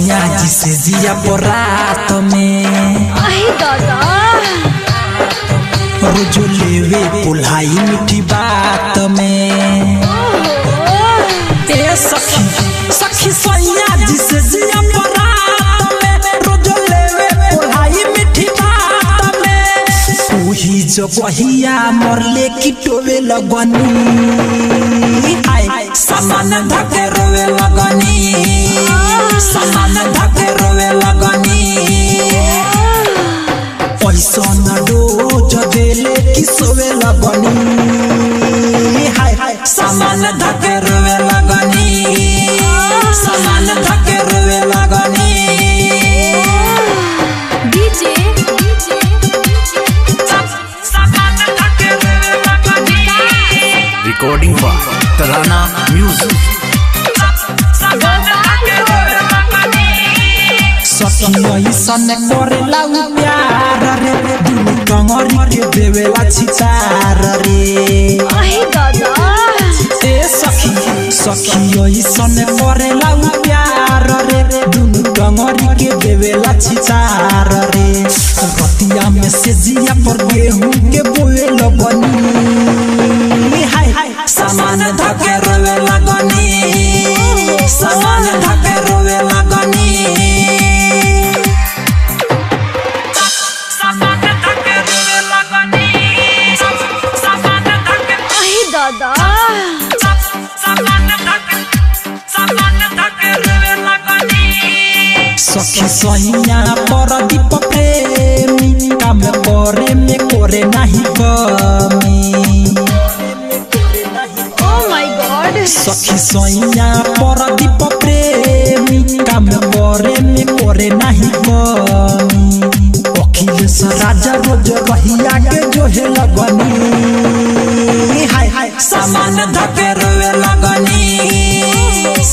सैया जी से जिया रात में दादा रोज लेवे पुल्हाई मीठी बात में ए सखी सखी सैया जी से जिया रात में रोज लेवे पुल्हाई मीठी बात में वही जगहिया मरले की टोवे लगनी सामान धके रोवे लगनी सामान धके रोवे लगनी पैसा न डोज देले कि सोवे लगनी सामान धके रोवे लगनी सामान धके रोवे लगनी डीजे सामान धके रोवे लगनी रिकॉर्डिंग फॉर तराना म्यूजिक सखी सन करेला प्यार रे दिल कंगरी के देवेला छितार रे दादा ए सखी सखी सन करेला प्यार रे दिल कंगरी के देवेला छितार रे रतिया में से जिया पर गेहूं के बोए लगनी हाय सामान धके रोवे लगनी सामान धके रोवे लगनी दादा सखी सैया पर दीप प्रेमी काम करे में करे नहीं कमी ओ माय गॉड सखी सैया पर दीप प्रेमी काम करे में करे नहीं कमी अखिलेश राजा रोज रहिया के जोहे लगनी हाय सामान धके रोवे लगनी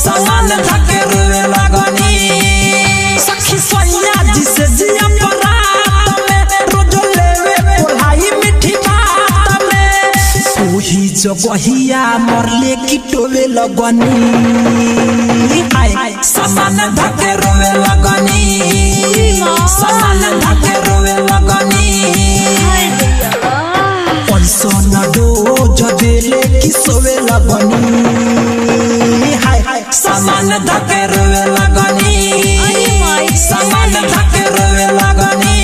सामान धके रोवे लगनी सखी सैया जी से जिया रात में रोज लेवे पुल्हाई मीठी बात में वही जगहिया मरले की टोवे लगनी सामान धके रोवे लगनी सामान धके रोवे लगनी पैसा न डोज देले कि सोवे लगनी सामान धके रोवे लगनी सामान धके रोवे लगनी।